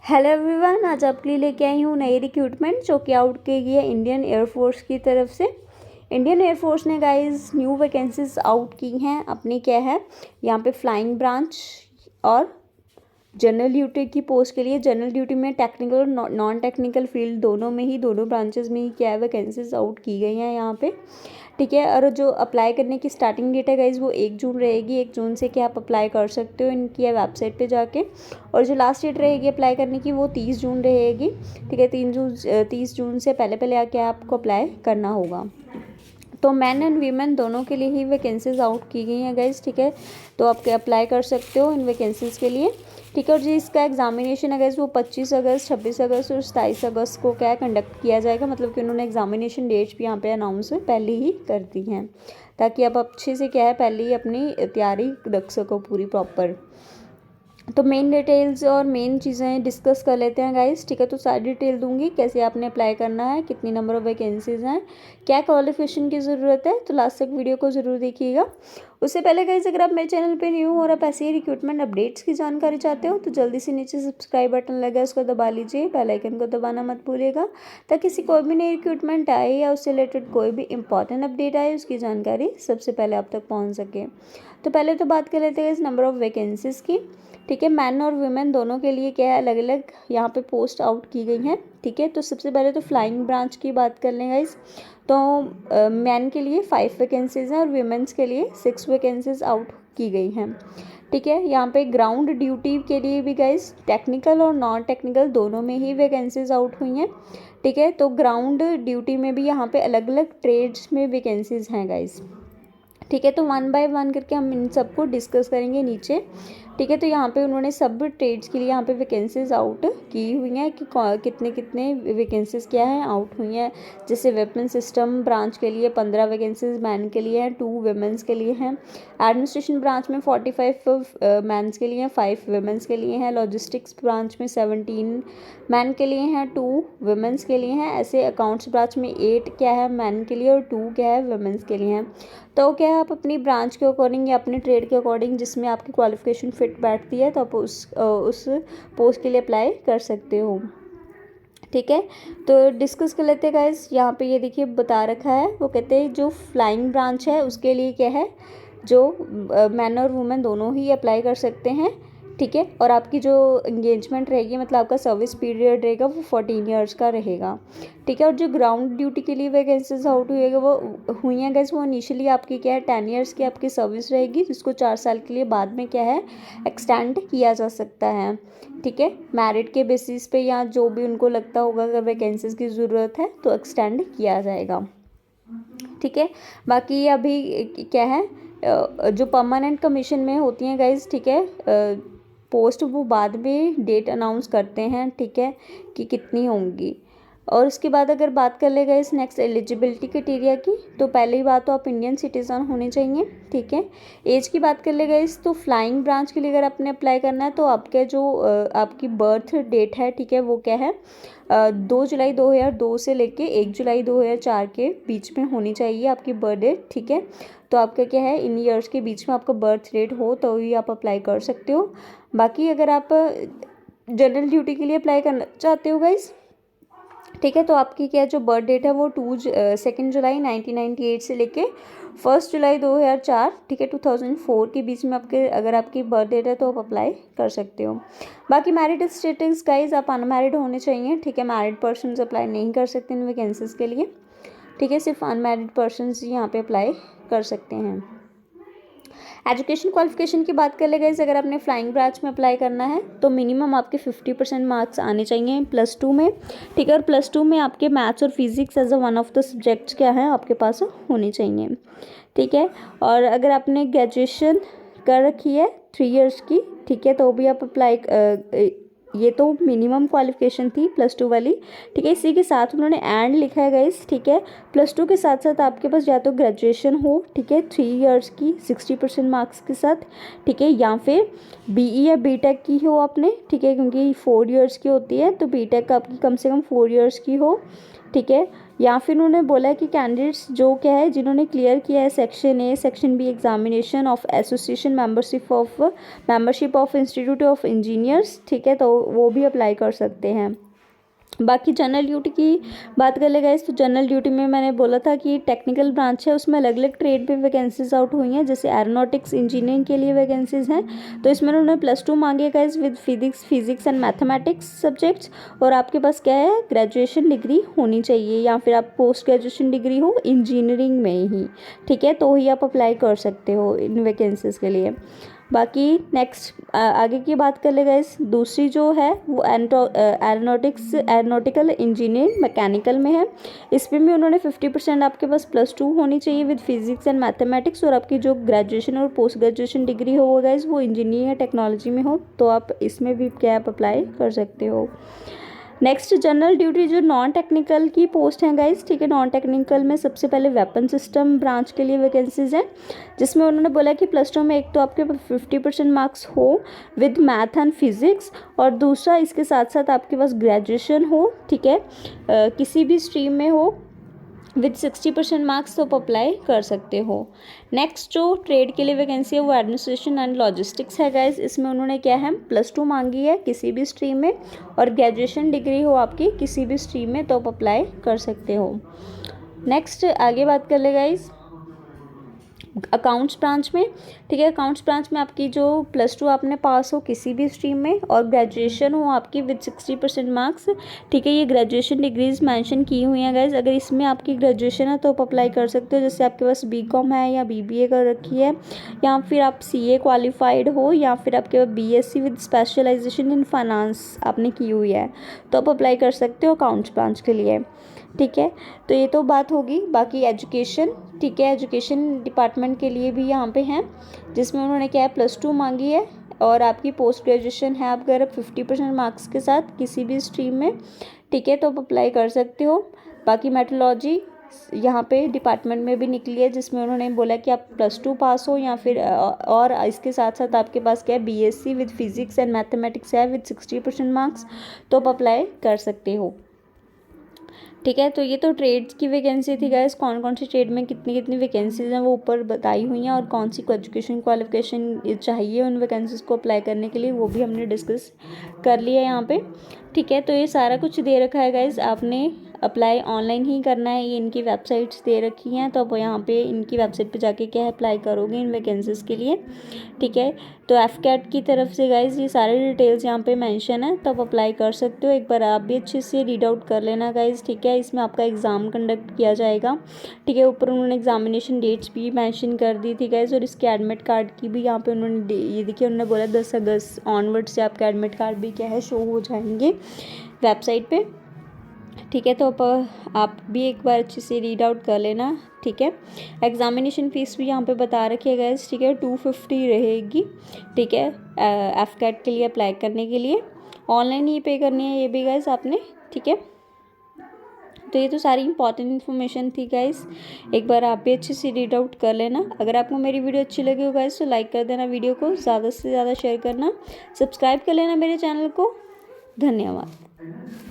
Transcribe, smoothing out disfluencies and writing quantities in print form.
Hello everyone, आज आपके लिए लेके आई हूँ नई रिक्रूटमेंट जो कि आउट की गई है इंडियन एयरफोर्स की तरफ से। इंडियन एयरफोर्स ने गाइस न्यू वैकेंसीज आउट की हैं अपनी। क्या है यहाँ पे फ्लाइंग ब्रांच और जनरल ड्यूटी की पोस्ट के लिए। जनरल ड्यूटी में टेक्निकल और नॉन टेक्निकल फील्ड दोनों ब्रांचेस में ही क्या है वैकेंसीज आउट की गई हैं यहाँ पे। ठीक है, और जो अप्लाई करने की स्टार्टिंग डेट है गाइज वो 1 जून रहेगी। 1 जून से क्या आप अप्लाई कर सकते हो इनकी वेबसाइट पे जाके। और जो लास्ट डेट रहेगी अप्लाई करने की वो 30 जून रहेगी। ठीक है, 30 जून से पहले आके आपको अप्लाई करना होगा। तो मैन एंड वीमेन दोनों के लिए ही वैकेंसीज आउट की गई हैं गाइज। ठीक है, तो आप अप्लाई कर सकते हो इन वैकेंसीज़ के लिए। ठीक है, और जी इसका एग्जामिनेशन है गाइज वो 25 अगस्त, 26 अगस्त और 27 अगस्त को क्या है कंडक्ट किया जाएगा। मतलब कि उन्होंने एग्जामिनेशन डेट्स भी यहाँ पे अनाउंस पहले ही कर दी हैं, ताकि आप अच्छे से क्या है पहले ही अपनी तैयारी रख सको पूरी प्रॉपर। तो मेन डिटेल्स और मेन चीज़ें डिस्कस कर लेते हैं गाइस। ठीक है, तो सारी डिटेल दूंगी, कैसे आपने अप्लाई करना है, कितनी नंबर ऑफ वैकेंसीज हैं, क्या क्वालिफिकेशन की ज़रूरत है। तो लास्ट तक वीडियो को ज़रूर देखिएगा। उससे पहले गाइस अगर आप मेरे चैनल पे न्यू हो और आप ऐसे ही रिक्रूटमेंट अपडेट्स की जानकारी चाहते हो तो जल्दी से नीचे सब्सक्राइब बटन लगा है उसको दबा लीजिए, बेल आइकन को दबाना मत भूलिएगा, ताकि किसी कोई भी नई रिक्रूटमेंट आए या उससे रिलेटेड कोई भी इंपॉर्टेंट अपडेट आए उसकी जानकारी सबसे पहले आप तक पहुँच सके। तो पहले तो बात कर लेते हैं इस नंबर ऑफ वैकेंसीज़ की। ठीक है, मैन और वुमेन दोनों के लिए क्या है अलग अलग यहाँ पे पोस्ट आउट की गई हैं। ठीक है, तो सबसे पहले तो फ्लाइंग ब्रांच की बात कर लें गाइस। तो मैन के लिए 5 वैकेंसीज़ हैं और वुमेन्स के लिए 6 वैकेंसीज़ आउट की गई हैं। ठीक है, यहाँ पे ग्राउंड ड्यूटी के लिए भी गाइस टेक्निकल और नॉन टेक्निकल दोनों में ही वैकेंसीज आउट हुई हैं। ठीक है, तो ग्राउंड ड्यूटी में भी यहाँ पे अलग अलग ट्रेड्स में वैकेंसीज हैं गाइस। ठीक है, तो 1 बाय 1 करके हम इन सबको डिस्कस करेंगे नीचे। ठीक है, तो यहाँ पे उन्होंने सब ट्रेड्स के लिए यहाँ पे वैकेंसीज आउट की हुई हैं कि कितने कितने वैकेंसीज क्या हैं आउट हुई हैं। जैसे वेपन सिस्टम ब्रांच के लिए 15 वैकेंसीज मैन के लिए हैं, 2 वुमेन्स के लिए हैं। एडमिनिस्ट्रेशन ब्रांच में 45 मैंस के लिए हैं, 5 वुमेन्स के लिए हैं। लॉजिस्टिक्स ब्रांच में 17 मैन के लिए हैं, 2 वुमेन्स के लिए हैं। ऐसे अकाउंट्स ब्रांच में 8 क्या है मैन के लिए और 2 क्या है वुमेन्स के लिए हैं। तो क्या है आप अपनी ब्रांच के अकॉर्डिंग या अपने ट्रेड के अकॉर्डिंग जिसमें आपकी क्वालिफिकेशन फिट बैठती है तो आप उस पोस्ट के लिए अप्लाई कर सकते हो। ठीक है, तो डिस्कस कर लेते हैं गाइस। यहाँ पे ये देखिए बता रखा है, वो कहते हैं जो फ्लाइंग ब्रांच है उसके लिए क्या है जो मैन और वुमेन दोनों ही अप्लाई कर सकते हैं। ठीक है, और आपकी जो इंगेजमेंट रहेगी मतलब आपका सर्विस पीरियड रहेगा वो 14 ईयर्स का रहेगा। ठीक है, और जो ग्राउंड ड्यूटी के लिए वैकेंसीज आउट हुई हैं गैस वो इनिशियली आपकी क्या है 10 ईयर्स की आपकी सर्विस रहेगी, जिसको 4 साल के लिए बाद में क्या है एक्सटेंड किया जा सकता है। ठीक है, मेरिट के बेसिस पे या जो भी उनको लगता होगा अगर वैकेंसीज की ज़रूरत है तो एक्सटेंड किया जाएगा। ठीक है, बाकी अभी क्या है जो परमानेंट कमीशन में होती हैं गाइज। ठीक है, पोस्ट वो बाद में डेट अनाउंस करते हैं। ठीक है, कि कितनी होंगी। और उसके बाद अगर बात कर ले गए इस नेक्स्ट एलिजिबिलिटी क्राइटेरिया की, तो पहली बात तो आप इंडियन सिटीज़न होने चाहिए। ठीक है, एज की बात कर ले गए इस तो फ्लाइंग ब्रांच के लिए अगर आपने अप्लाई करना है तो आपके जो आपकी बर्थ डेट है ठीक है वो क्या है 2 जुलाई 2002 से लेके 1 जुलाई 2004 के बीच में होनी चाहिए आपकी बर्थ डेट। ठीक है, तो आपका क्या है इन ईयर्स के बीच में आपका बर्थ डेट हो तो ही आप अप्लाई कर सकते हो। बाकी अगर आप जनरल ड्यूटी के लिए अप्लाई करना चाहते हो गाइस, ठीक है, तो आपकी क्या जो बर्थ डेट है वो 2 जुलाई 1998 से लेके 1 जुलाई 2004 ठीक है 2004 के बीच में आपके अगर आपकी बर्थ डेट है तो आप अप्लाई कर सकते हो। बाकी मैरिड स्टेटस गाइज आप अनमैरिड होने चाहिए। ठीक है, मैरिड पर्सन अप्लाई नहीं कर सकते इन वैकेंसीज के लिए। ठीक है, सिर्फ अनमैरिड पर्सन यहाँ पे अप्लाई कर सकते हैं। एजुकेशन क्वालिफिकेशन की बात कर ले गए अगर आपने फ्लाइंग ब्रांच में अप्लाई करना है तो मिनिमम आपके 50% मार्क्स आने चाहिए +2 में। ठीक है, और +2 में आपके मैथ्स और physics as a one of the subjects क्या है आपके पास होने चाहिए। ठीक है, और अगर आपने ग्रेजुएशन कर रखी है 3 इयर्स की ठीक है तो भी आप अप्लाई ये तो मिनिमम क्वालिफिकेशन थी +2 वाली। ठीक है, इसी के साथ उन्होंने एंड लिखा है गाइस। ठीक है, +2 के साथ साथ आपके पास या तो ग्रेजुएशन हो ठीक है 3 इयर्स की 60% मार्क्स के साथ। ठीक है, या फिर BE या BTech की हो आपने। ठीक है, क्योंकि 4 इयर्स की होती है तो BTech आपकी कम से कम 4 इयर्स की हो। ठीक है। या फिर उन्होंने बोला है कि कैंडिडेट्स जो क्या है जिन्होंने क्लियर किया है section A section B examination of association membership of institute of engineers, ठीक है, तो वो भी अप्लाई कर सकते हैं। बाकी जनरल ड्यूटी की बात कर ले गाइस, तो जनरल ड्यूटी में मैंने बोला था कि टेक्निकल ब्रांच है, उसमें अलग अलग ट्रेड पे वैकेंसीज आउट हुई हैं, जैसे एरोनॉटिक्स इंजीनियरिंग के लिए वैकेंसीज हैं। तो इसमें उन्होंने +2 मांगे guys with physics and mathematics subjects, और आपके पास क्या है ग्रेजुएशन डिग्री होनी चाहिए, या फिर आप पोस्ट ग्रेजुएशन डिग्री हो इंजीनियरिंग में ही, ठीक है, तो ही आप अप्लाई कर सकते हो इन वैकेंसीज के लिए। बाकी नेक्स्ट आगे की बात कर ले गाइस, दूसरी जो है वो एरोनॉटिकल इंजीनियरिंग मैकेनिकल में है। इसमें भी उन्होंने 50% आपके पास +2 होनी चाहिए विद फिजिक्स एंड मैथमेटिक्स, और आपकी जो ग्रेजुएशन और पोस्ट ग्रेजुएशन डिग्री हो गाइस वो इंजीनियरिंग या टेक्नोलॉजी में हो, तो आप इसमें भी क्या आप अप्लाई कर सकते हो। नेक्स्ट जनरल ड्यूटी जो नॉन टेक्निकल की पोस्ट हैं गाइस, ठीक है, नॉन टेक्निकल में सबसे पहले वेपन सिस्टम ब्रांच के लिए वैकेंसीज हैं, जिसमें उन्होंने बोला कि +2 में एक तो आपके 50% मार्क्स हो विद मैथ एंड फिजिक्स, और दूसरा इसके साथ साथ आपके पास ग्रेजुएशन हो, ठीक है, किसी भी स्ट्रीम में हो विद 60% मार्क्स, तो आप अप्लाई कर सकते हो। नेक्स्ट जो ट्रेड के लिए वैकेंसी है वो एडमिनिस्ट्रेशन एंड लॉजिस्टिक्स है गाइस, इसमें उन्होंने क्या है +2 मांगी है किसी भी स्ट्रीम में, और ग्रेजुएशन डिग्री हो आपकी किसी भी स्ट्रीम में, तो आप अप्लाई कर सकते हो। नेक्स्ट आगे बात कर ले गाइस अकाउंट्स ब्रांच में, ठीक है, अकाउंट्स ब्रांच में आपकी जो +2 आपने पास हो किसी भी स्ट्रीम में, और ग्रेजुएशन हो आपकी विद 60% मार्क्स, ठीक है, ये ग्रेजुएशन डिग्रीज मेंशन की हुई हैं गाइज, अगर इसमें आपकी ग्रेजुएशन है तो आप अप्लाई कर सकते हो, जैसे आपके पास BCom है या BBA कर रखी है, या फिर आप CA क्वालिफाइड हो, या फिर आपके पास BSc with specialisation in finance आपने की हुई है, तो आप अप्लाई कर सकते हो अकाउंट्स ब्रांच के लिए, ठीक है। तो ये तो बात होगी। बाकी एजुकेशन, ठीक है, एजुकेशन डिपार्टमेंट के लिए भी यहाँ पे हैं, जिसमें उन्होंने क्या है +2 मांगी है, और आपकी पोस्ट ग्रेजुएशन है आप अगर 50% मार्क्स के साथ किसी भी स्ट्रीम में, ठीक है, तो आप अप्लाई कर सकते हो। बाकी मेट्रोलॉजी यहाँ पे डिपार्टमेंट में भी निकली है, जिसमें उन्होंने बोला कि आप +2 पास हो, या फिर और इसके साथ साथ आपके पास क्या है BSc with physics and mathematics है विद 60% मार्क्स, तो आप अप्लाई कर सकते हो, ठीक है। तो ये तो ट्रेड की वैकेंसी थी गाइस, कौन कौन सी ट्रेड में कितनी कितनी वैकेंसीज हैं वो ऊपर बताई हुई हैं, और कौन सी एजुकेशन क्वालिफिकेशन चाहिए उन वैकेंसीज को अप्लाई करने के लिए वो भी हमने डिस्कस कर लिया यहाँ पे, ठीक है। तो ये सारा कुछ दे रखा है गाइस, आपने अप्लाई ऑनलाइन ही करना है, ये इनकी वेबसाइट्स दे रखी हैं, तो आप यहाँ पे इनकी वेबसाइट पे जाके क्या है अप्लाई करोगे इन वैकेंसीज़ के लिए, ठीक है। तो FCAT की तरफ से गाइज ये सारे डिटेल्स यहाँ पे मेंशन है, तो आप अप्लाई कर सकते हो, एक बार आप भी अच्छे से रीड आउट कर लेना गाइज, ठीक है। इसमें आपका एग्ज़ाम कंडक्ट किया जाएगा, ठीक है, ऊपर उन्होंने एग्जामिनेशन डेट्स भी मेंशन कर दी थी गाइज, और इसके एडमिट कार्ड की भी यहाँ पे उन्होंने ये देखिए उन्होंने बोला 10 अगस्त ऑनवर्ड से आपके एडमिट कार्ड भी क्या है शो हो जाएंगे वेबसाइट पे, ठीक है। तो आप भी एक बार अच्छे से रीड आउट कर लेना, ठीक है। एग्जामिनेशन फ़ीस भी यहाँ पे बता रखी है गाइस, ठीक है, 250 रहेगी, ठीक है, FCAT के लिए अप्लाई करने के लिए ऑनलाइन ही पे करनी है ये भी गाइस आपने, ठीक है। तो ये तो सारी इंपॉर्टेंट इन्फॉर्मेशन थी गाइस, एक बार आप भी अच्छे से रीड आउट कर लेना। अगर आपको मेरी वीडियो अच्छी लगी हो गाइस तो लाइक कर देना, वीडियो को ज़्यादा से ज़्यादा शेयर करना, सब्सक्राइब कर लेना मेरे चैनल को। धन्यवाद।